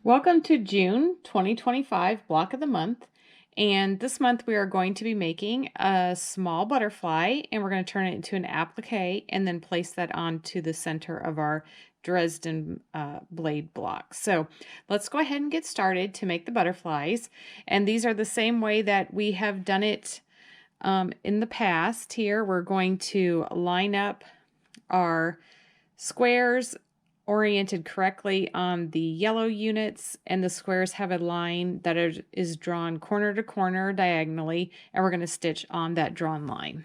Welcome to June 2025 block of the month. And this month we are going to be making a small butterfly and we're going to turn it into an applique and then place that onto the center of our Dresden blade block. So let's go ahead and get started to make the butterflies. And these are the same way that we have done it in the past. Here we're going to line up our squares oriented correctly on the yellow units, and the squares have a line that is drawn corner to corner diagonally, and we're going to stitch on that drawn line.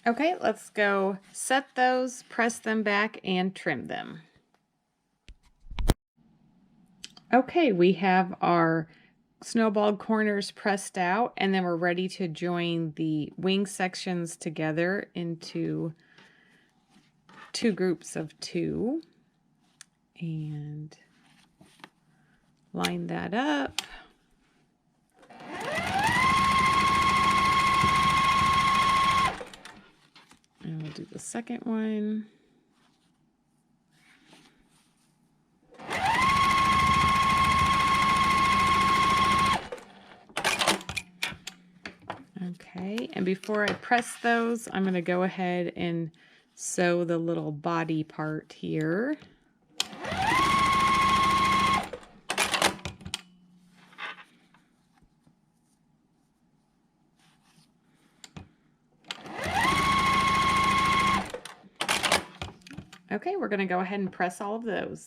Okay, let's go set those, press them back, and trim them. Okay, we have our snowball corners pressed out, and then we're ready to join the wing sections together into two groups of two. And line that up. And we'll do the second one. Okay, and before I press those, I'm going to go ahead and sew the little body part here. Okay, we're going to go ahead and press all of those.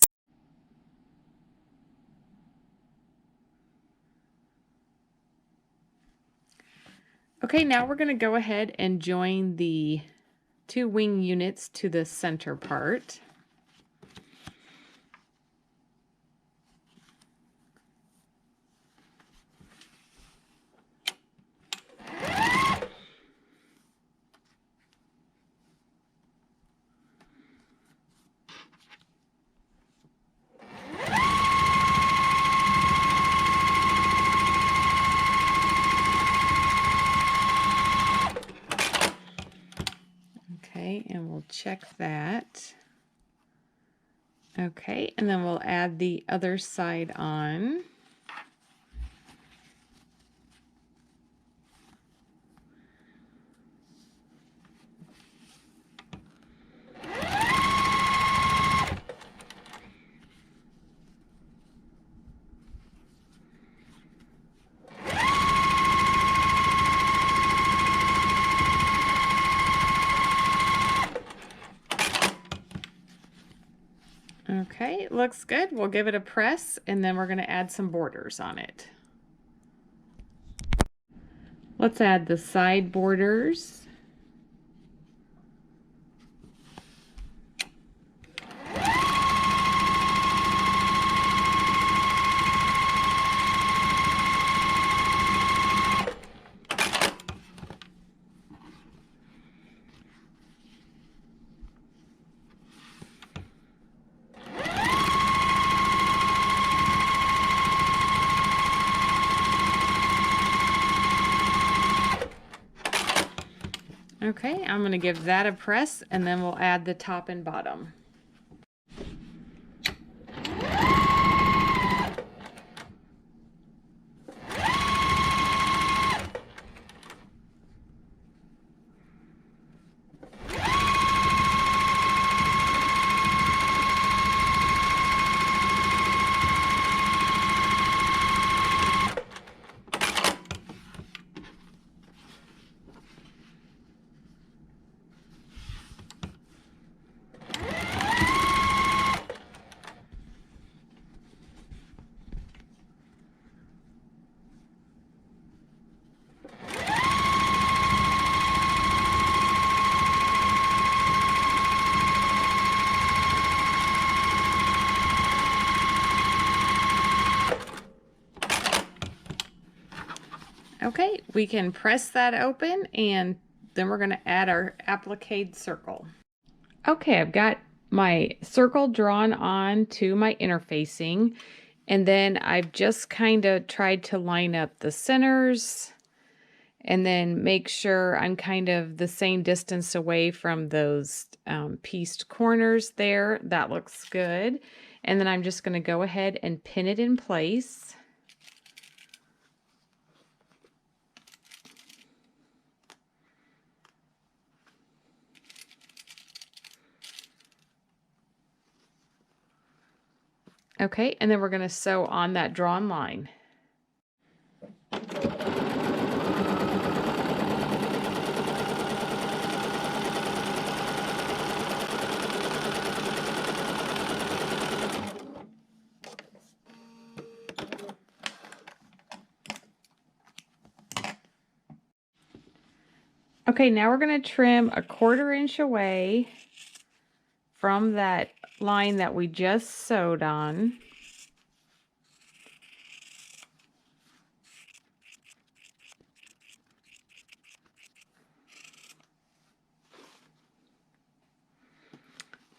Okay, now we're going to go ahead and join the two wing units to the center part. Okay, and we'll check that. Okay, and then we'll add the other side on. Okay, it looks good. We'll give it a press, and then we're going to add some borders on it. Let's add the side borders. Okay, I'm going to give that a press, and then we'll add the top and bottom. Okay, we can press that open, and then we're going to add our applique circle. Okay, I've got my circle drawn on to my interfacing, and then I've just kind of tried to line up the centers and then make sure I'm kind of the same distance away from those pieced corners there. That looks good. And then I'm just going to go ahead and pin it in place. Okay, and then we're going to sew on that drawn line. Okay, now we're going to trim a 1/4 inch away from that line that we just sewed on.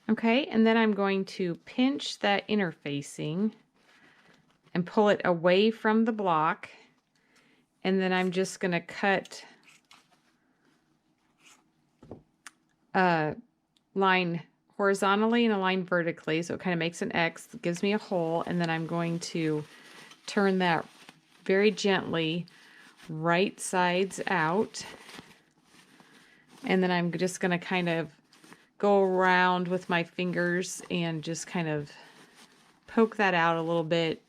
Okay, and then I'm going to pinch that interfacing and pull it away from the block. And then I'm just going to cut a line horizontally and a line vertically, so it kind of makes an X, gives me a hole, and then I'm going to turn that very gently right sides out. And then I'm just going to kind of go around with my fingers and just kind of poke that out a little bit,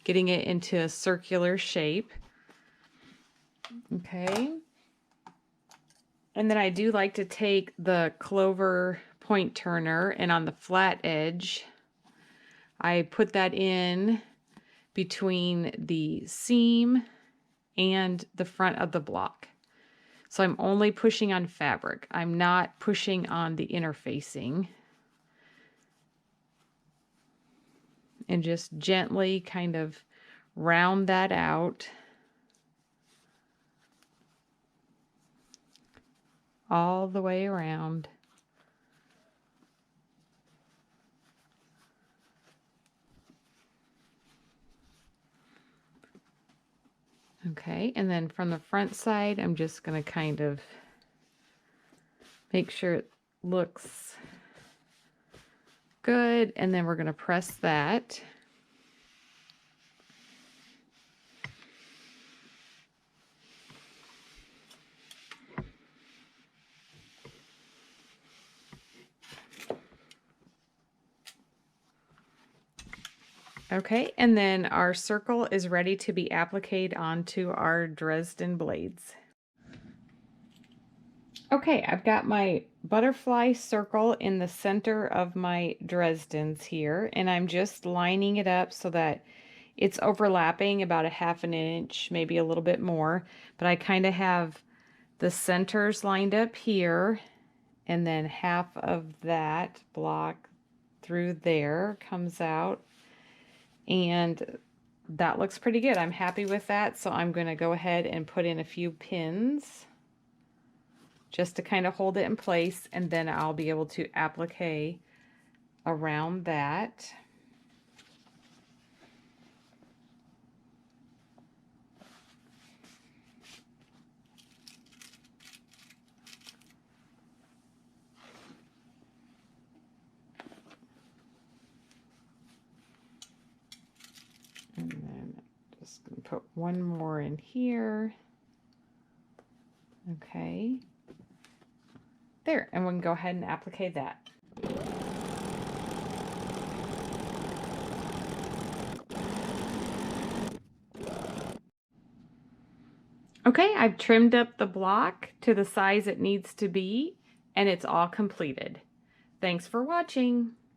getting it into a circular shape. Okay. And then I do like to take the clover point turner, and on the flat edge, I put that in between the seam and the front of the block. So I'm only pushing on fabric. I'm not pushing on the interfacing. And just gently kind of round that out all the way around. Okay, and then from the front side, I'm just going to kind of make sure it looks good, and then we're going to press that. Okay, and then our circle is ready to be appliqued onto our Dresden blades. Okay, I've got my butterfly circle in the center of my Dresdens here, and I'm just lining it up so that it's overlapping about a 1/2 inch, maybe a little bit more, but I kind of have the centers lined up here, and then half of that block through there comes out, and that looks pretty good. I'm happy with that, so I'm going to go ahead and put in a few pins just to kind of hold it in place, and then I'll be able to applique around that. And then I'm just going to put one more in here. Okay. There, and we can go ahead and applique that. Okay, I've trimmed up the block to the size it needs to be, and it's all completed. Thanks for watching.